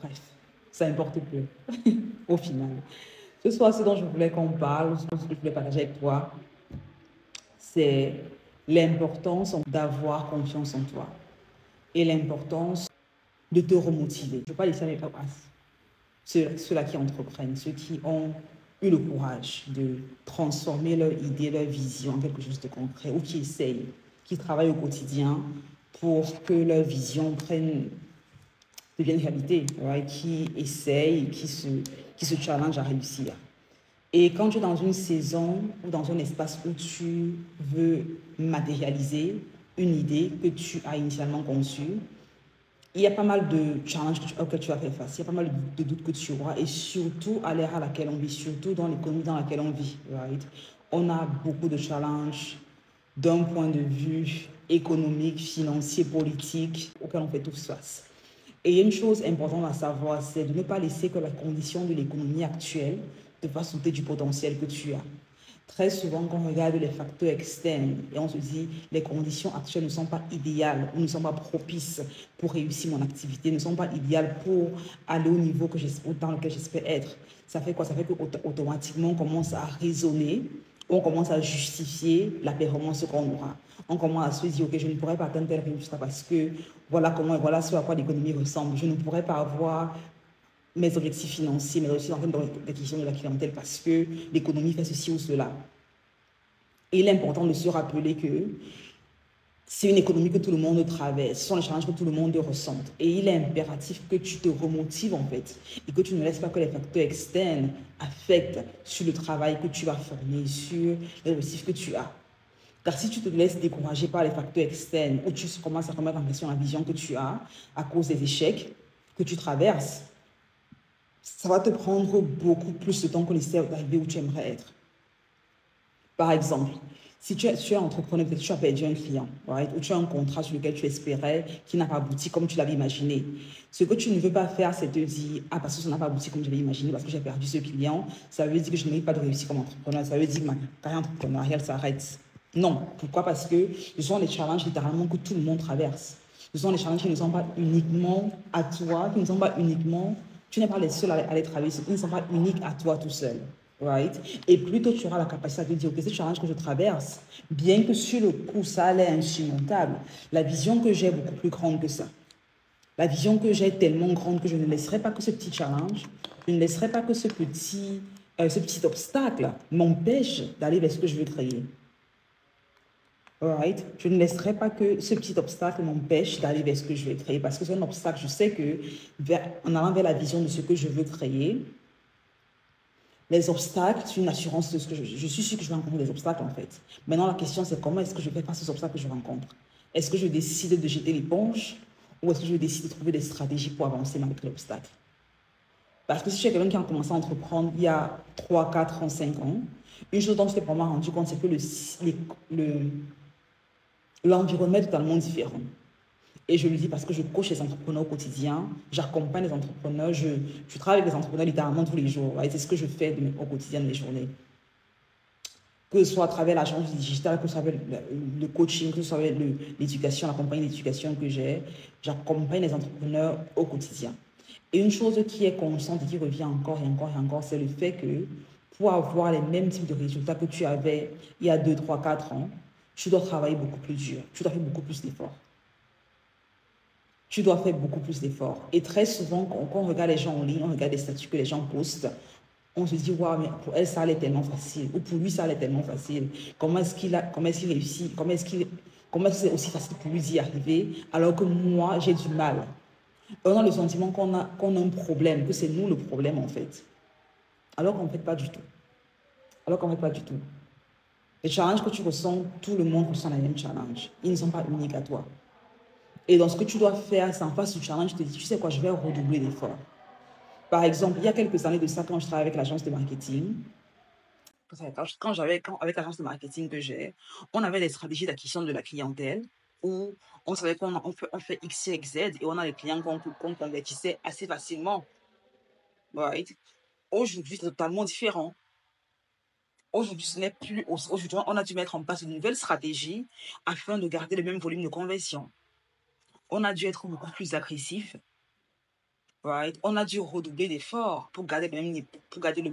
Bref, ça importe peu au final. Ce soir, ce dont je voulais qu'on parle, ce que je voulais partager avec toi, c'est l'importance d'avoir confiance en toi et l'importance de te remotiver. Je ne veux pas laisser avec ceux-là qui entreprennent, ceux qui ont eu le courage de transformer leur idée, leur vision en quelque chose de concret ou qui essayent, qui travaillent au quotidien pour que leur vision devienne réalité, right? Qui essayent, qui se challenge à réussir. Et quand tu es dans une saison ou dans un espace où tu veux matérialiser une idée que tu as initialement conçue, il y a pas mal de challenges auxquels tu vas faire face, il y a pas mal de doutes que tu auras, et surtout à l'ère à laquelle on vit, surtout dans l'économie dans laquelle on vit, right? On a beaucoup de challenges d'un point de vue économique, financier, politique, auquel on fait tous face. Et il y a une chose importante à savoir, c'est de ne pas laisser que la condition de l'économie actuelle te fasse douter du potentiel que tu as. Très souvent, quand on regarde les facteurs externes et on se dit les conditions actuelles ne sont pas idéales ou ne sont pas propices pour réussir mon activité, ne sont pas idéales pour aller au niveau dans lequel j'espère être. Ça fait quoi? Ça fait qu'automatiquement, on commence à raisonner, on commence à justifier la performance qu'on aura. On commence à se dire, OK, je ne pourrais pas atteindre tel résultat parce que voilà ce à quoi l'économie ressemble. Je ne pourrais pas avoir mes objectifs financiers, mais aussi en termes d'acquisition de la clientèle parce que l'économie fait ceci ou cela. Et il est important de se rappeler que c'est une économie que tout le monde traverse, ce sont les challenges que tout le monde ressent. Et il est impératif que tu te remotives en fait et que tu ne laisses pas que les facteurs externes affectent sur le travail que tu vas fournir, sur les objectifs que tu as. Car si tu te laisses décourager par les facteurs externes ou tu commences à remettre en question la vision que tu as à cause des échecs que tu traverses, ça va te prendre beaucoup plus de temps que nécessaire d'arriver où tu aimerais être. Par exemple, si tu es entrepreneur, peut-être tu as perdu un client, right? Ou tu as un contrat sur lequel tu espérais qui n'a pas abouti comme tu l'avais imaginé. Ce que tu ne veux pas faire, c'est te dire, ah, parce que ça n'a pas abouti comme je l'avais imaginé, parce que j'ai perdu ce client, ça veut dire que je n'ai pas de réussite comme entrepreneur, ça veut dire que ma carrière entrepreneuriale s'arrête. Non. Pourquoi? Parce que ce sont les challenges littéralement que tout le monde traverse. Ce sont les challenges qui ne sont pas uniquement à toi, qui ne sont pas uniquement, tu n'es pas les seuls à les traverser, ils ne sont pas uniques à toi tout seul. Right? Et plutôt tu auras la capacité de dire, ok, ce challenge que je traverse, bien que sur le coup, ça a l'air insurmontable, la vision que j'ai est beaucoup plus grande que ça. La vision que j'ai est tellement grande que je ne laisserai pas que ce petit challenge, je ne laisserai pas que ce petit obstacle m'empêche d'aller vers ce que je veux créer. Alright? Je ne laisserai pas que ce petit obstacle m'empêche d'aller vers ce que je veux créer, parce que c'est un obstacle, je sais que en allant vers la vision de ce que je veux créer, les obstacles, c'est une assurance de ce que je suis sûre que je vais rencontrer des obstacles en fait. Maintenant, la question c'est comment est-ce que je fais face aux obstacles que je rencontre? Est-ce que je décide de jeter l'éponge ou est-ce que je décide de trouver des stratégies pour avancer malgré l'obstacle? Parce que si tu es quelqu'un qui a commencé à entreprendre il y a 3, 4 ans, 5 ans, une chose dont tu t'es probablement rendu compte, c'est que l'environnement est totalement différent. Et je le dis parce que je coach les entrepreneurs au quotidien, j'accompagne les entrepreneurs, je travaille avec les entrepreneurs littéralement tous les jours. C'est ce que je fais au quotidien de mes journées. Que ce soit à travers l'agence digitale, que ce soit avec le coaching, que ce soit avec l'éducation, la compagnie d'éducation que j'ai, j'accompagne les entrepreneurs au quotidien. Et une chose qui est constante et qui revient encore et encore et encore, c'est le fait que pour avoir les mêmes types de résultats que tu avais il y a 2, 3, 4 ans, tu dois travailler beaucoup plus dur, tu dois faire beaucoup plus d'efforts. Tu dois faire beaucoup plus d'efforts. Et très souvent, quand on regarde les gens en ligne, on regarde les statuts que les gens postent, on se dit, waouh, mais pour elle, ça allait tellement facile. Ou pour lui, ça allait tellement facile. Comment est-ce qu'il réussit? Comment est-ce que c'est aussi facile pour lui d'y arriver, alors que moi, j'ai du mal. On a le sentiment qu'on a un problème, que c'est nous le problème, en fait. Alors qu'en fait, pas du tout. Alors qu'en fait, pas du tout. Les challenges que tu ressens, tout le monde ressent les mêmes challenges. Ils ne sont pas uniques à toi. Et donc, ce que tu dois faire, c'est en face du challenge, tu te dis, tu sais quoi, je vais redoubler d'efforts. Par exemple, il y a quelques années de ça, quand je travaillais avec l'agence de marketing, avec l'agence de marketing que j'ai, on avait des stratégies d'acquisition de la clientèle où on savait on fait X, Y, Z et on a des clients qu'on convertissait assez facilement. Right? Aujourd'hui, c'est totalement différent. Aujourd'hui, ce n'est plus. Aujourd'hui, on a dû mettre en place une nouvelle stratégie afin de garder le même volume de conversion. On a dû être beaucoup plus agressif. right? On a dû redoubler d'efforts pour garder le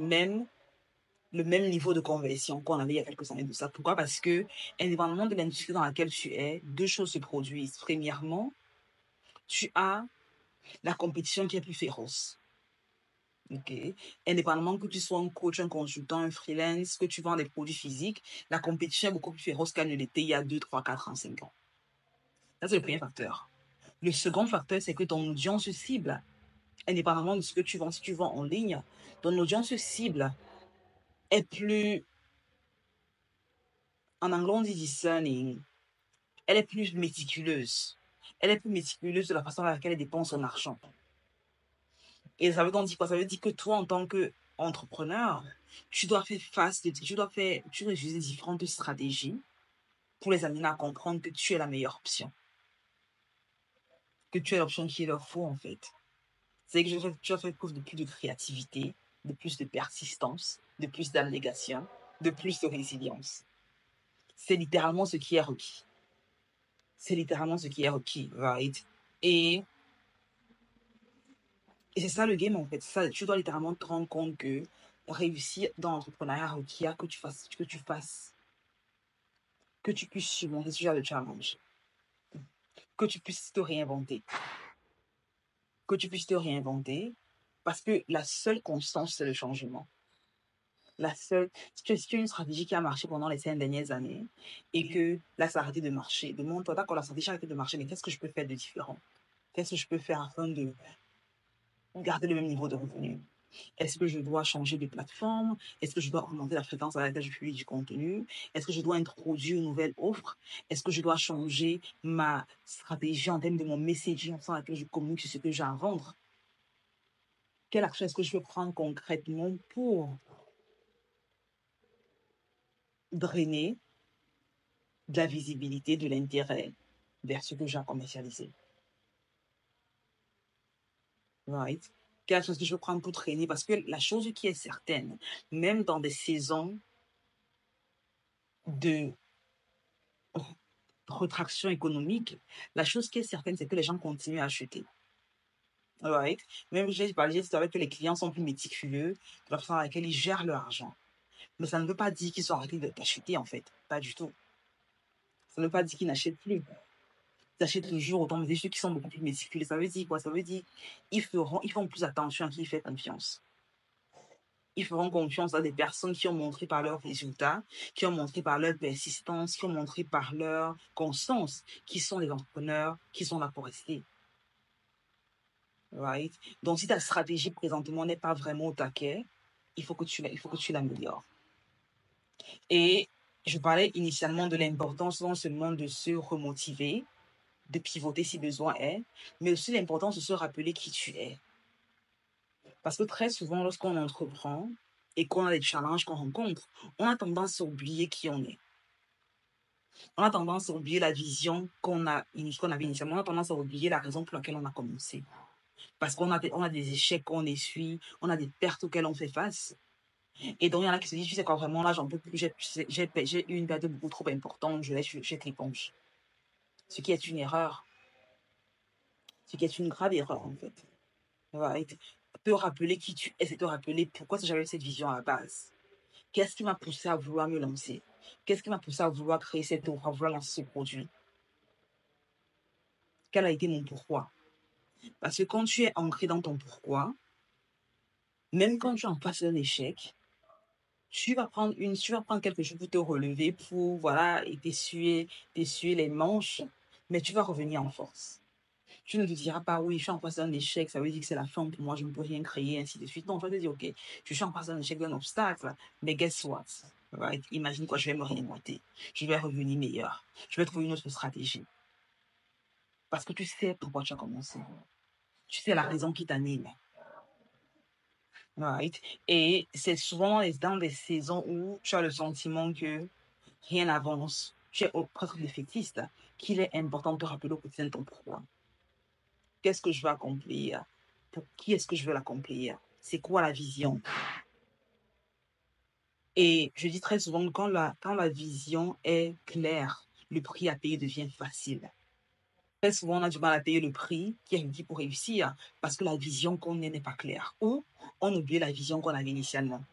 même niveau de conversion qu'on avait il y a quelques années de ça. Pourquoi? Parce que, indépendamment de l'industrie dans laquelle tu es, deux choses se produisent. Premièrement, tu as la compétition qui est plus féroce. Ok. Indépendamment que tu sois un coach, un consultant, un freelance, que tu vends des produits physiques, la compétition est beaucoup plus féroce qu'elle ne l'était il y a 2, 3, 4 ans, 5 ans. Ça, c'est le premier facteur. Le second facteur, c'est que ton audience cible, indépendamment de ce que tu vends, si tu vends en ligne, ton audience cible est plus, en anglais on dit discerning, elle est plus méticuleuse. Elle est plus méticuleuse de la façon à laquelle elle dépense son argent. Et ça veut donc dire quoi? Ça veut dire que toi, en tant qu'entrepreneur, tu dois utiliser différentes stratégies pour les amener à comprendre que tu es la meilleure option. Que tu es l'option qui leur faut, en fait. C'est que tu as fait preuve de plus de créativité, de plus de persistance, de plus d'abnégation, de plus de résilience. C'est littéralement ce qui est requis. C'est littéralement ce qui est requis, right? Et c'est ça le game, en fait. Ça, tu dois littéralement te rendre compte que réussir dans l'entrepreneuriat requiert que tu puisses surmonter ce genre de challenge. Que tu puisses te réinventer. Que tu puisses te réinventer. Parce que la seule constance, c'est le changement. Si tu as une stratégie qui a marché pendant les 5 dernières années et que là, ça a arrêté de marcher, demande-toi, d'accord, la stratégie a arrêté de marcher, mais qu'est-ce que je peux faire de différent? Qu'est-ce que je peux faire afin de garder le même niveau de revenu? Est-ce que je dois changer de plateforme? Est-ce que je dois augmenter la fréquence à laquelle je publie du contenu? Est-ce que je dois introduire une nouvelle offre? Est-ce que je dois changer ma stratégie en termes de mon messaging en façon à laquelle je communique sur ce que j'ai à vendre? Quelle action est-ce que je peux prendre concrètement pour drainer de la visibilité, de l'intérêt vers ce que j'ai à commercialiser? Right? Quelle action est-ce que je peux prendre pour traîner? Parce que la chose qui est certaine, même dans des saisons de retraction économique, la chose qui est certaine, c'est que les gens continuent à acheter. Right? Même j'ai parlé avec que les clients sont plus méticuleux de la façon à laquelle ils gèrent leur argent. Mais ça ne veut pas dire qu'ils sont arrêtés d'acheter, en fait. Pas du tout. Ça ne veut pas dire qu'ils n'achètent plus. Ils achètent toujours autant, mais c'est ceux qui sont beaucoup plus méticuleux. Ça veut dire quoi? Ça veut dire ils font plus attention à qui ils font confiance. Ils feront confiance à des personnes qui ont montré par leurs résultats, qui ont montré par leur persistance, qui ont montré par leur constance, qui sont les entrepreneurs, qui sont là pour rester. Right? Donc, si ta stratégie présentement n'est pas vraiment au taquet, il faut que tu l'améliores. Et je parlais initialement de l'importance non seulement de se remotiver, de pivoter si besoin est, mais aussi l'importance de se rappeler qui tu es. Parce que très souvent, lorsqu'on entreprend et qu'on a des challenges qu'on rencontre, on a tendance à oublier qui on est. On a tendance à oublier la vision qu'on avait initialement. On a tendance à oublier la raison pour laquelle on a commencé. Parce qu'on a des échecs qu'on essuie, on a des pertes auxquelles on fait face. Et donc, il y en a qui se disent, tu sais quoi, vraiment, là, j'en peux plus, j'ai eu une perte beaucoup trop importante, je jette l'éponge. Ce qui est une erreur. Ce qui est une grave erreur, en fait. Right? Te rappeler qui tu es, c'est te rappeler pourquoi j'avais cette vision à la base. Qu'est-ce qui m'a poussé à vouloir me lancer? Qu'est-ce qui m'a poussé à vouloir créer cette offre, à vouloir lancer ce produit? Quel a été mon pourquoi? Parce que quand tu es ancré dans ton pourquoi, même quand tu es en face d'un échec, tu vas prendre quelque chose pour te relever, pour, voilà, et t'essuyer les manches, mais tu vas revenir en force. Tu ne te diras pas, oui, je suis en face d'un échec, ça veut dire que c'est la fin pour moi, je ne peux rien créer, ainsi de suite. Non, tu vas te dire, ok, je suis en face d'un échec, d'un obstacle, mais guess what? Right? Imagine quoi, je vais me réinventer. Je vais revenir meilleur. Je vais trouver une autre stratégie. Parce que tu sais pourquoi tu as commencé. Tu sais la raison qui t'anime. Right? Et c'est souvent dans des saisons où tu as le sentiment que rien n'avance, tu es presque défaitiste, qu'il est important de te rappeler au quotidien de ton pourquoi. Qu'est-ce que je veux accomplir? Pour qui est-ce que je veux l'accomplir? C'est quoi la vision? Et je dis très souvent que quand la vision est claire, le prix à payer devient facile. Très souvent, on a du mal à payer le prix qui est requis pour réussir parce que la vision qu'on ait n'est pas claire. Ou on oublie la vision qu'on avait initialement.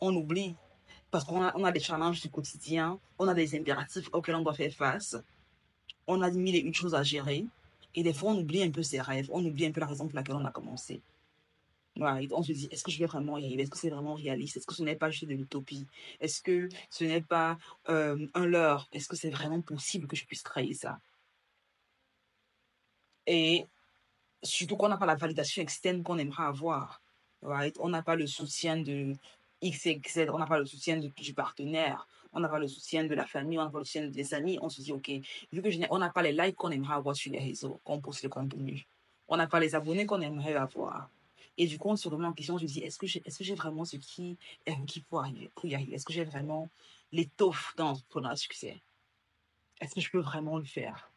On oublie parce qu'on a des challenges du quotidien, on a des impératifs auxquels on doit faire face, on a mille et une choses à gérer. Et des fois, on oublie un peu ses rêves, on oublie un peu la raison pour laquelle on a commencé. Right. On se dit, est-ce que je vais vraiment y arriver? Est-ce que c'est vraiment réaliste? Est-ce que ce n'est pas juste de l'utopie? Est-ce que ce n'est pas un leurre? Est-ce que c'est vraiment possible que je puisse créer ça? Et surtout qu'on n'a pas la validation externe qu'on aimerait avoir. Right? On n'a pas le soutien de X et Z, on n'a pas le soutien du partenaire, on n'a pas le soutien de la famille, on n'a pas le soutien des amis. On se dit, OK, vu que on n'a pas les likes qu'on aimerait avoir sur les réseaux, qu'on poste le contenu, on n'a pas les abonnés qu'on aimerait avoir. Et du coup, on se remet en question, je dis, est-ce que j'ai vraiment ce qui est requis pour y arriver? Est-ce que j'ai vraiment l'étoffe dans l'entrepreneuriat succès? Est-ce que je peux vraiment le faire?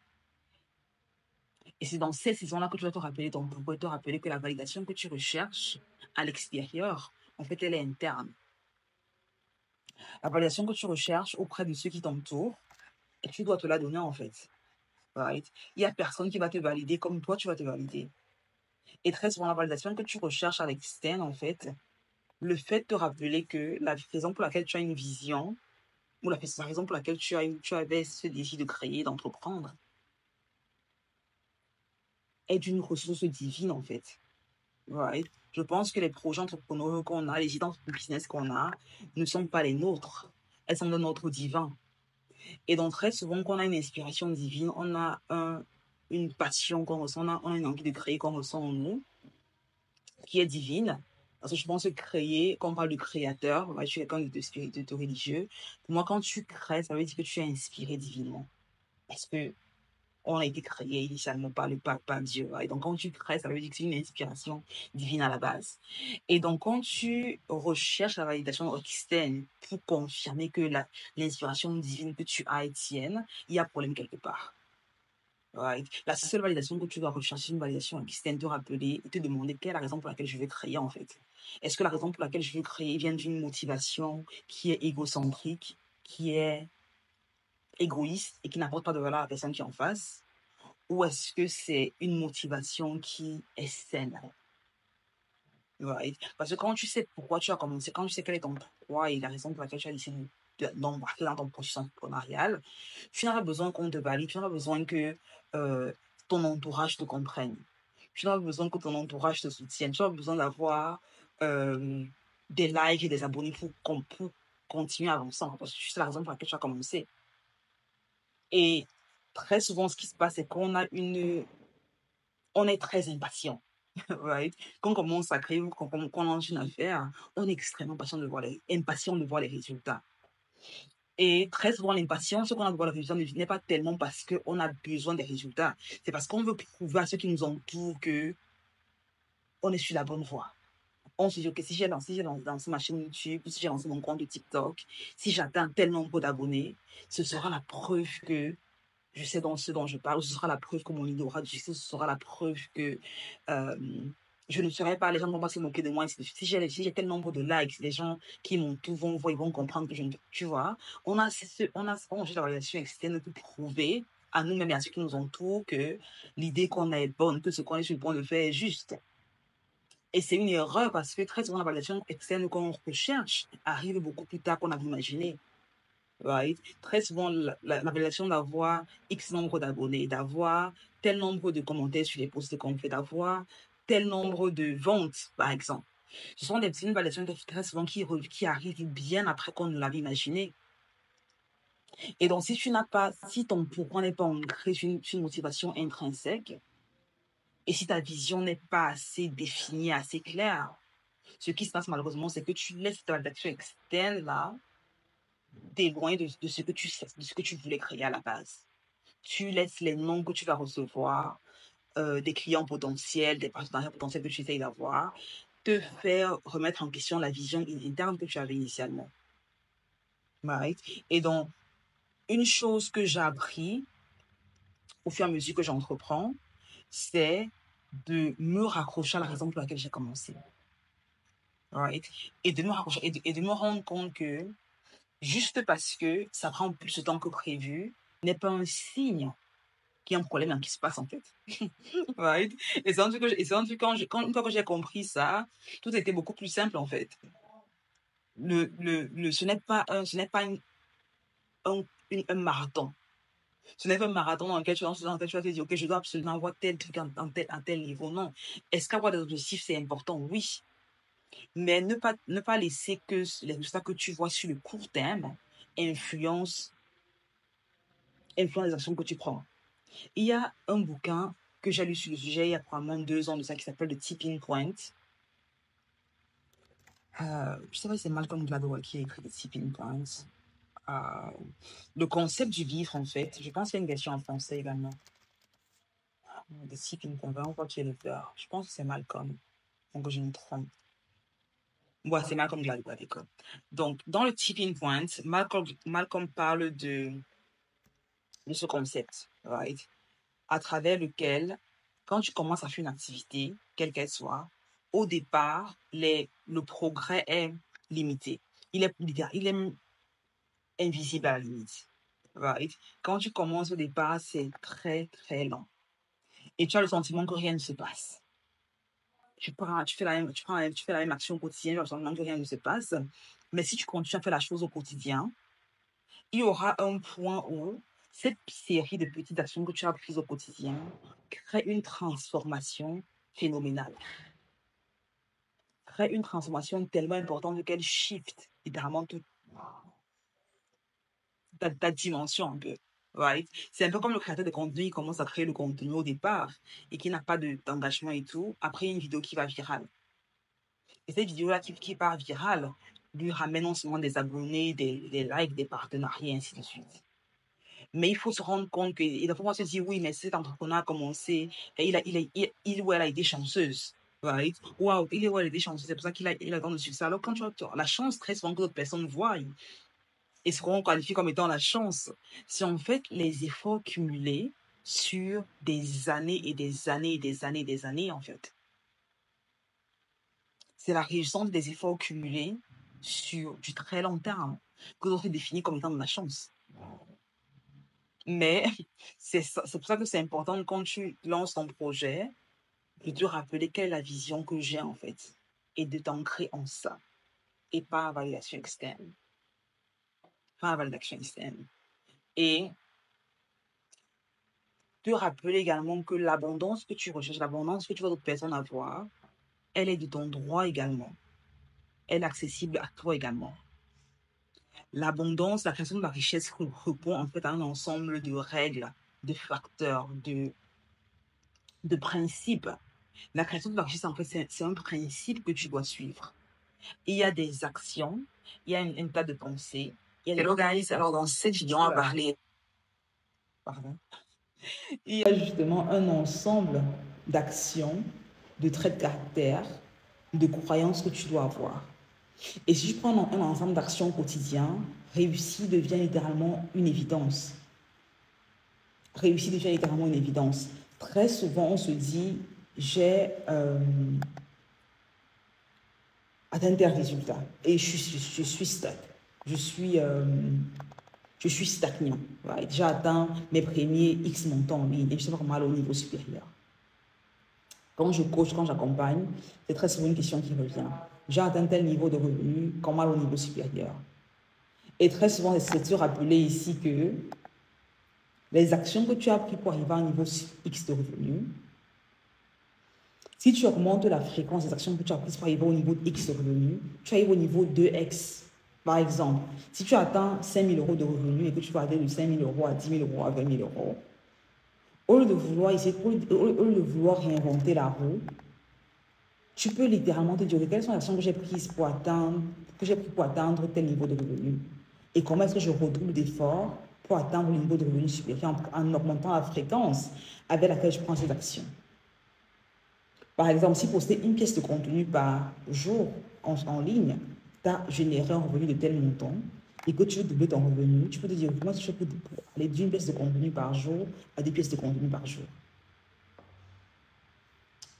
Et c'est dans ces saisons-là que tu dois te rappeler ton pourquoi, te rappeler que la validation que tu recherches à l'extérieur, en fait, elle est interne. La validation que tu recherches auprès de ceux qui t'entourent, et tu dois te la donner, en fait. Right? Il n'y a personne qui va te valider comme toi, tu vas te valider. Et très souvent, la validation que tu recherches à l'externe, en fait, le fait de te rappeler que la raison pour laquelle tu as une vision, ou la raison pour laquelle tu avais ce désir de créer, d'entreprendre, est d'une ressource divine, en fait. Right. Je pense que les projets entrepreneuriaux qu'on a, les idées de business qu'on a, ne sont pas les nôtres. Elles sont de notre divin. Et donc, très souvent, quand on a une inspiration divine, on a une passion qu'on ressent, on a une envie de créer qu'on ressent en nous, qui est divine. Parce que je pense que créer, quand on parle de créateur, je suis quelqu'un de religieux. Pour moi, quand tu crées, ça veut dire que tu es inspiré divinement. Parce que on a été créé initialement par Dieu. Et donc, quand tu crées, ça veut dire que c'est une inspiration divine à la base. Et donc, quand tu recherches la validation externe pour confirmer que l'inspiration divine que tu as est tienne, il y a problème quelque part. Right. La seule validation que tu dois rechercher, c'est une validation externe, te rappeler et te demander quelle est la raison pour laquelle je veux créer, en fait. Est-ce que la raison pour laquelle je veux créer vient d'une motivation qui est égocentrique, qui est égoïste et qui n'apporte pas de valeur à la personne qui est en face? Ou est-ce que c'est une motivation qui est saine? Right. Parce que quand tu sais pourquoi tu as commencé, quand tu sais quel est ton pourquoi et la raison pour laquelle tu as décidé d'embarquer dans ton processus entrepreneurial, tu n'as pas besoin qu'on te valide, tu n'as pas besoin que ton entourage te comprenne. Tu n'as pas besoin que ton entourage te soutienne. Tu n'as pas besoin d'avoir des likes et des abonnés pour continuer à avancer. Parce que c'est la raison pour laquelle tu as commencé. Et très souvent, ce qui se passe, c'est qu'on a on est très impatient. Right? Quand on commence à créer, quand on lance une affaire, on est extrêmement impatient de voir les résultats. Et très souvent, l'impatience qu'on a de voir les résultats n'est pas tellement parce qu'on a besoin des résultats. C'est parce qu'on veut prouver à ceux qui nous entourent que on est sur la bonne voie. On se dit, OK, si j'ai lancé ma chaîne YouTube, si j'ai lancé mon compte de TikTok, si j'atteins tel nombre d'abonnés, ce sera la preuve que je sais ce dont je parle, ce sera la preuve que mon idée aura du succès, ce sera la preuve que je ne serai pas, les gens ne vont pas se moquer de moi. Si j'ai tel nombre de likes, les gens qui m'entourent vont voir, ils vont comprendre que tu vois, j'ai la relation externe pour prouver à nous-mêmes et à ceux qui nous entourent que l'idée qu'on a est bonne, que ce qu'on est sur le point de faire est juste. Et c'est une erreur parce que très souvent la validation externe qu'on recherche arrive beaucoup plus tard qu'on avait imaginé. Right? Très souvent, la validation d'avoir X nombre d'abonnés, d'avoir tel nombre de commentaires sur les posts qu'on fait, d'avoir tel nombre de ventes, par exemple. Ce sont une validation très souvent qui arrive bien après qu'on ne l'avait imaginé. Et donc, si ton pourquoi n'est pas ancré sur une motivation intrinsèque, et si ta vision n'est pas assez définie, assez claire, ce qui se passe malheureusement, c'est que tu laisses ta validation externe là, t'éloigner de ce que tu voulais créer à la base. Tu laisses les noms que tu vas recevoir, des clients potentiels, des partenariats potentiels que tu essayes d'avoir, te faire remettre en question la vision interne que tu avais initialement. Right? Et donc, une chose que j'ai appris au fur et à mesure que j'entreprends, c'est de me raccrocher à la raison pour laquelle j'ai commencé. Right? Et de me raccrocher et de me rendre compte que juste parce que ça prend plus de temps que prévu n'est pas un signe qu'il y a un problème dans ce qui se passe en fait. Right? Et c'est un truc une fois que j'ai compris ça, tout était beaucoup plus simple en fait. Ce n'est pas un marathon. Ce n'est pas un marathon dans lequel tu vas te dire, OK, je dois absolument avoir tel truc à tel niveau. Non. Est-ce qu'avoir des objectifs, c'est important? Oui. Mais ne pas laisser que les résultats que tu vois sur le court terme influencent les actions que tu prends. Il y a un bouquin que j'ai lu sur le sujet il y a probablement 2 ans de ça qui s'appelle The Tipping Point. Je sais pas si c'est Malcolm Gladwell qui a écrit The Tipping Point. Le concept du livre, en fait, je pense qu'il y a une version en français également. The Tipping Point, on va tu es l'auteur. Je pense que c'est Malcolm. Donc, je me trompe. Ouais, c'est Malcolm Gladwell, d'accord. Donc, dans le Tipping Point, Malcolm parle de ce concept, right? À travers lequel, quand tu commences à faire une activité, quelle qu'elle soit, au départ, le progrès est limité. Il est invisible à la limite. Right? Quand tu commences au départ, c'est très, très lent. Et tu as le sentiment que rien ne se passe. Tu fais la même action au quotidien, tu as le sentiment que rien ne se passe. Mais si tu continues à faire la chose au quotidien, il y aura un point où cette série de petites actions que tu as prises au quotidien crée une transformation phénoménale. Crée une transformation tellement importante qu'elle shift littéralement toute ta dimension un peu. Right? C'est un peu comme le créateur de contenu, il commence à créer le contenu au départ et qui n'a pas d'engagement et tout. Après, une vidéo qui va virale. Et cette vidéo-là qui part virale lui ramène non seulement des abonnés, des likes, des partenariats, et ainsi de suite. Mais il faut se rendre compte que, il faut se dire, oui, mais cet entrepreneur a commencé, et il ou elle a été chanceuse. Right? Wow, il ou elle a été chanceuse, c'est pour ça qu'il a tant de succès. Alors, quand tu as la chance, très souvent que d'autres personnes voient, et ce qu'on qualifie comme étant la chance, c'est en fait les efforts cumulés sur des années et des années et des années et des années, en fait. C'est la résultante des efforts cumulés sur du très long terme que d'autres définissent comme étant de la chance. Mais c'est pour ça que c'est important quand tu lances ton projet de te rappeler quelle est la vision que j'ai en fait et de t'ancrer en ça et pas à validation externe. Pas à validation externe. Et te rappeler également que l'abondance que tu recherches, l'abondance que tu vois d'autres personnes avoir, elle est de ton droit également. Elle est accessible à toi également. L'abondance, la création de la richesse répond en fait à un ensemble de règles, de facteurs, de principes. La création de la richesse, en fait, c'est un principe que tu dois suivre. Il y a des actions, il y a un tas de pensées. Hello guys, alors dans cette vidéo, on va parler. Pardon. Il y a justement un ensemble d'actions, de traits de caractère, de croyances que tu dois avoir. Et si je prends un ensemble d'actions quotidiennes, réussir devient littéralement une évidence. Réussir devient littéralement une évidence. Très souvent, on se dit, j'ai atteint tel résultat et je suis stuck. Je suis stagnant. Right? J'ai atteint mes premiers X montants en ligne et je suis pas mal au niveau supérieur. Quand je coach, quand j'accompagne, c'est très souvent une question qui revient. J'ai atteint tel niveau de revenu, comment au niveau supérieur? Et très souvent, c'est de se rappeler ici que les actions que tu as prises pour arriver à un niveau X de revenu, si tu augmentes la fréquence des actions que tu as prises pour arriver au niveau X de revenu, tu arrives au niveau 2X. Par exemple, si tu atteins 5 000 euros de revenus et que tu vas aller de 5 000 euros à 10 000 euros à 20 000 euros, au lieu de vouloir réinventer la roue, tu peux littéralement te dire quelles sont les actions que j'ai prises pour atteindre tel niveau de revenu et comment est-ce que je redouble d'efforts pour atteindre le niveau de revenu supérieur en augmentant la fréquence avec laquelle je prends ces actions. Par exemple, si poster une pièce de contenu par jour en ligne t'a généré un revenu de tel montant et que tu veux doubler ton revenu, tu peux te dire comment est-ce que je peux aller d'une pièce de contenu par jour à 2 pièces de contenu par jour.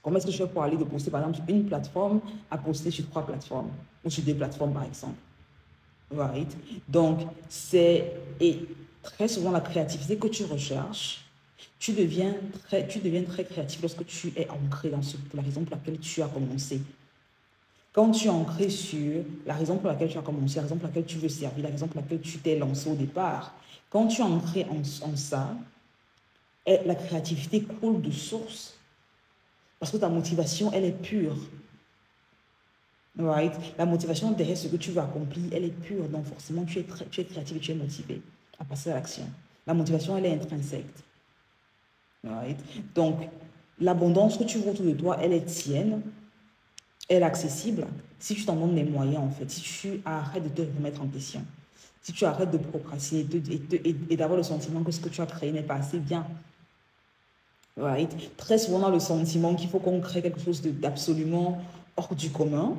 Comment est-ce que je fais pour aller de poster par exemple sur une plateforme à poster sur 3 plateformes ou sur 2 plateformes par exemple. Right? Donc, et très souvent la créativité que tu recherches Tu deviens très créatif lorsque tu es ancré dans la raison pour laquelle tu as commencé. Quand tu es ancré sur la raison pour laquelle tu as commencé, la raison pour laquelle tu veux servir, la raison pour laquelle tu t'es lancé au départ, quand tu es ancré en ça, la créativité coule de source. Parce que ta motivation, elle est pure. Right? La motivation derrière ce que tu veux accomplir, elle est pure. Donc forcément, tu es créatif et tu es motivé à passer à l'action. La motivation, elle est intrinsèque. Right? Donc, l'abondance que tu vois autour de toi, elle est tienne. Elle est accessible si tu t'en donnes les moyens, en fait. Si tu arrêtes de te remettre en question. Si tu arrêtes de procrastiner et d'avoir le sentiment que ce que tu as créé n'est pas assez bien. Right? Très souvent, on a le sentiment qu'il faut qu'on crée quelque chose d'absolument hors du commun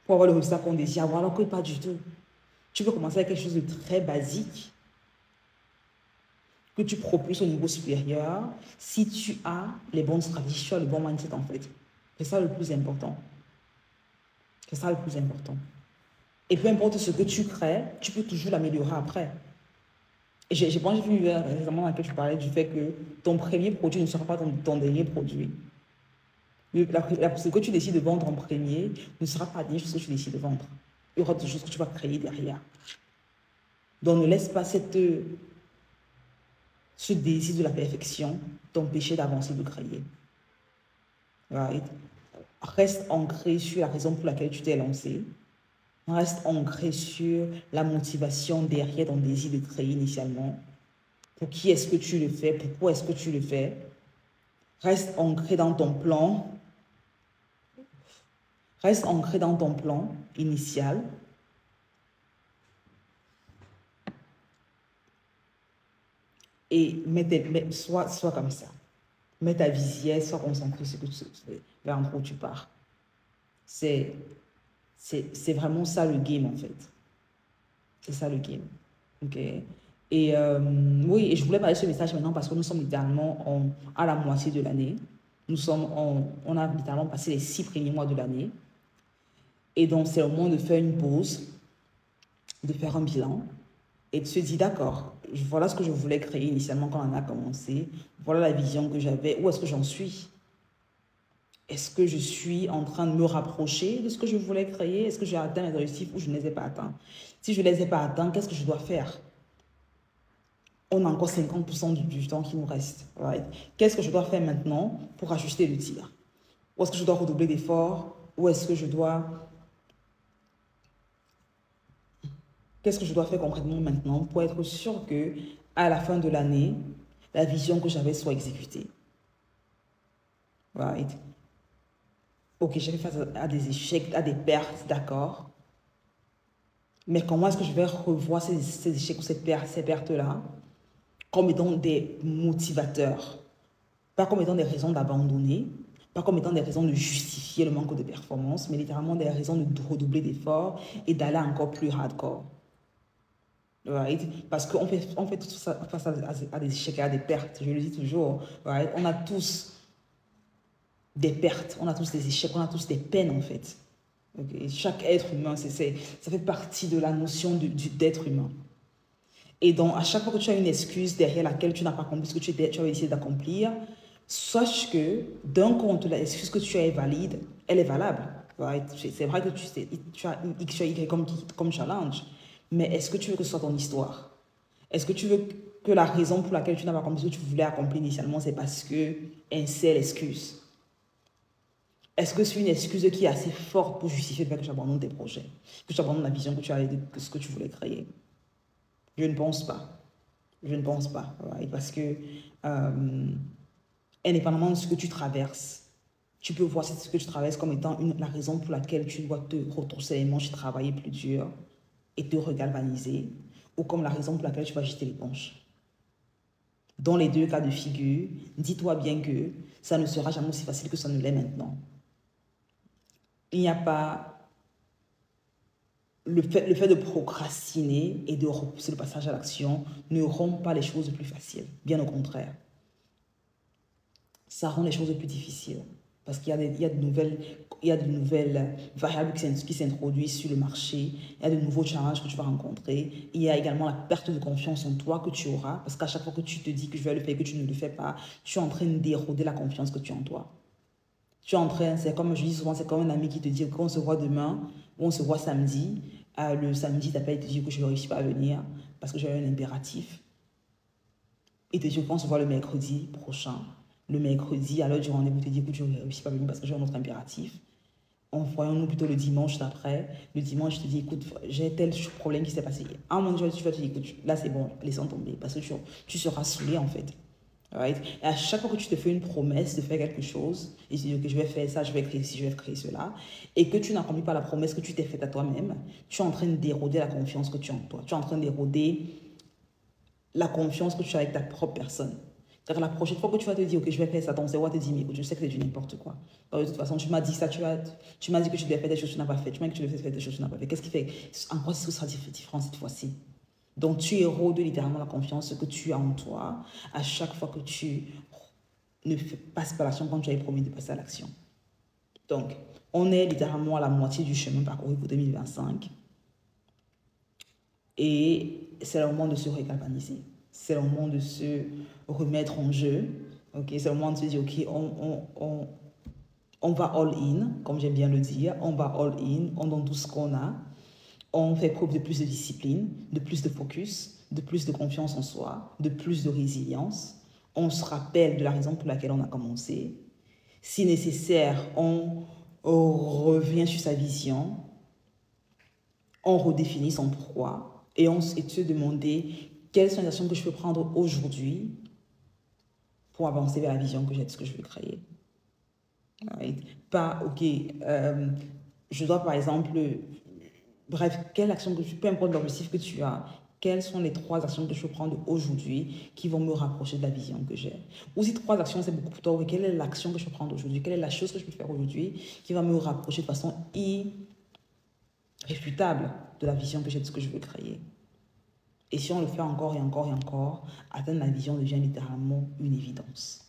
pour avoir le résultat qu'on désire avoir, alors que pas du tout. Tu peux commencer avec quelque chose de très basique que tu propulses au niveau supérieur si tu as les bonnes stratégies, tu as le bon mindset en fait. C'est ça le plus important. C'est ça le plus important. Et peu importe ce que tu crées, tu peux toujours l'améliorer après. Et j'ai vu récemment dans lequel tu parlais du fait que ton premier produit ne sera pas ton dernier produit. Ce que tu décides de vendre en premier ne sera pas la dernière chose que tu décides de vendre. Il y aura des choses que tu vas créer derrière. Donc ne laisse pas ce désir de la perfection t'empêcher d'avancer, de créer. Right? Reste ancré sur la raison pour laquelle tu t'es lancé. Reste ancré sur la motivation derrière ton désir de créer initialement. Pour qui est-ce que tu le fais? Pourquoi est-ce que tu le fais? Reste ancré dans ton plan. Reste ancré dans ton plan initial. Et sois comme ça. Mets ta visière, sois concentré sur vers où tu pars. C'est vraiment ça le game en fait. C'est ça le game. Ok. Et oui, et je voulais parler de ce message maintenant parce que nous sommes littéralement à la moitié de l'année. On a littéralement passé les 6 premiers mois de l'année. Et donc, c'est le moment de faire une pause, de faire un bilan et de se dire, d'accord, voilà ce que je voulais créer initialement quand on a commencé. Voilà la vision que j'avais. Où est-ce que j'en suis? Est-ce que je suis en train de me rapprocher de ce que je voulais créer? Est-ce que j'ai atteint mes objectifs ou je ne les ai pas atteints? Si je ne les ai pas atteints, qu'est-ce que je dois faire? On a encore 50% du temps qui nous reste. Right? Qu'est-ce que je dois faire maintenant pour ajuster le tir? Où est-ce que je dois redoubler d'efforts? Où est-ce que je dois... Qu'est-ce que je dois faire concrètement maintenant pour être sûr que à la fin de l'année, la vision que j'avais soit exécutée? Right? Ok, j'ai fait face à des échecs, à des pertes, d'accord. Mais comment est-ce que je vais revoir ces échecs ou ces pertes-là comme étant des motivateurs, pas comme étant des raisons d'abandonner, pas comme étant des raisons de justifier le manque de performance, mais littéralement des raisons de redoubler d'efforts et d'aller encore plus hardcore. Right? Parce qu'on fait tout ça face à des échecs et à des pertes, je le dis toujours. Right? On a tous des pertes, on a tous des échecs, on a tous des peines en fait. Okay? Chaque être humain, ça fait partie de la notion d'être humain. Et donc, à chaque fois que tu as une excuse derrière laquelle tu n'as pas accompli ce que tu avais essayé d'accomplir, sache que d'un compte, l'excuse que tu as est valide, elle est valable. Right? C'est vrai que tu as X, tu as Y comme challenge, mais est-ce que tu veux que ce soit ton histoire? Est-ce que tu veux que la raison pour laquelle tu n'as pas accompli ce que tu voulais accomplir initialement, c'est parce que c'est l'excuse? Est-ce que c'est une excuse qui est assez forte pour justifier le fait que tu abandonnes tes projets, que tu abandonnes la vision que tu avais de ce que tu voulais créer? Je ne pense pas. Je ne pense pas. Right? Parce que, indépendamment de ce que tu traverses, tu peux voir ce que tu traverses comme étant la raison pour laquelle tu dois te retrousser les manches et travailler plus dur et te regalvaniser, ou comme la raison pour laquelle tu vas jeter l'éponge. Dans les deux cas de figure, dis-toi bien que ça ne sera jamais aussi facile que ça ne l'est maintenant. Il n'y a pas... Le fait de procrastiner et de repousser le passage à l'action ne rend pas les choses plus faciles. Bien au contraire. Ça rend les choses plus difficiles. Parce qu'il y a de nouvelles variables qui s'introduisent sur le marché. Il y a de nouveaux challenges que tu vas rencontrer. Il y a également la perte de confiance en toi que tu auras. Parce qu'à chaque fois que tu te dis que je vais le faire et que tu ne le fais pas, tu es en train d'éroder la confiance que tu as en toi. Tu es en train, c'est comme je dis souvent, c'est comme un ami qui te dit qu'on se voit demain ou on se voit samedi. Le samedi, il t'appelle et te dit que je ne réussis pas à venir parce que j'ai un impératif. Il te dit qu'on se voit le mercredi prochain. Le mercredi, à l'heure du rendez-vous, il te dit que je ne réussis pas à venir parce que j'ai un autre impératif. Voyons-nous plutôt le dimanche d'après. Le dimanche, je te dis, écoute, j'ai tel problème qui s'est passé. À un moment donné, tu vas te dire, écoute, là c'est bon, laissons tomber parce que tu seras saoulé en fait. Right? Et à chaque fois que tu te fais une promesse de faire quelque chose, et tu dis que je vais faire ça, je vais créer ci, je vais créer cela, et que tu n'accomplis pas la promesse que tu t'es faite à toi-même, tu es en train d'éroder la confiance que tu as en toi. Tu es en train d'éroder la confiance que tu as avec ta propre personne. Car la prochaine fois que tu vas te dire, ok, je vais faire ça, ton cerveau va te dire, mais écoute, je sais que c'est du n'importe quoi. De toute façon, tu m'as dit ça, tu m'as dit que tu devais faire des choses que tu n'as pas fait. Tu m'as dit que tu devais faire des choses que tu n'as pas fait. Qu'est-ce qui fait? En quoi ce sera différent cette fois-ci? Donc, tu érodes littéralement la confiance que tu as en toi à chaque fois que tu ne passes pas l'action quand tu avais promis de passer à l'action. Donc, on est littéralement à la moitié du chemin parcouru pour 2025. Et c'est le moment de se régalvaniser. C'est le moment de se remettre en jeu. Okay? C'est le moment de se dire, ok, on va all in, comme j'aime bien le dire. On va all in, on donne tout ce qu'on a. On fait preuve de plus de discipline, de plus de focus, de plus de confiance en soi, de plus de résilience. On se rappelle de la raison pour laquelle on a commencé. Si nécessaire, on revient sur sa vision. On redéfinit son pourquoi. Et se demander quelles sont les actions que je peux prendre aujourd'hui pour avancer vers la vision que j'ai de ce que je veux créer. Right? Pas, ok, je dois par exemple, bref, quelle action que peu importe l'objectif que tu as, quelles sont les 3 actions que je peux prendre aujourd'hui qui vont me rapprocher de la vision que j'ai. Ou si 3 actions, c'est beaucoup pour toi, quelle est l'action que je peux prendre aujourd'hui, quelle est la chose que je peux faire aujourd'hui qui va me rapprocher de façon irréfutable de la vision que j'ai de ce que je veux créer. Et si on le fait encore et encore et encore, atteindre la vision devient littéralement une évidence.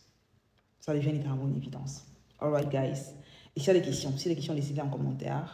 Ça devient littéralement une évidence. Alright, guys. Et s'il y a des questions, laissez-les en commentaire.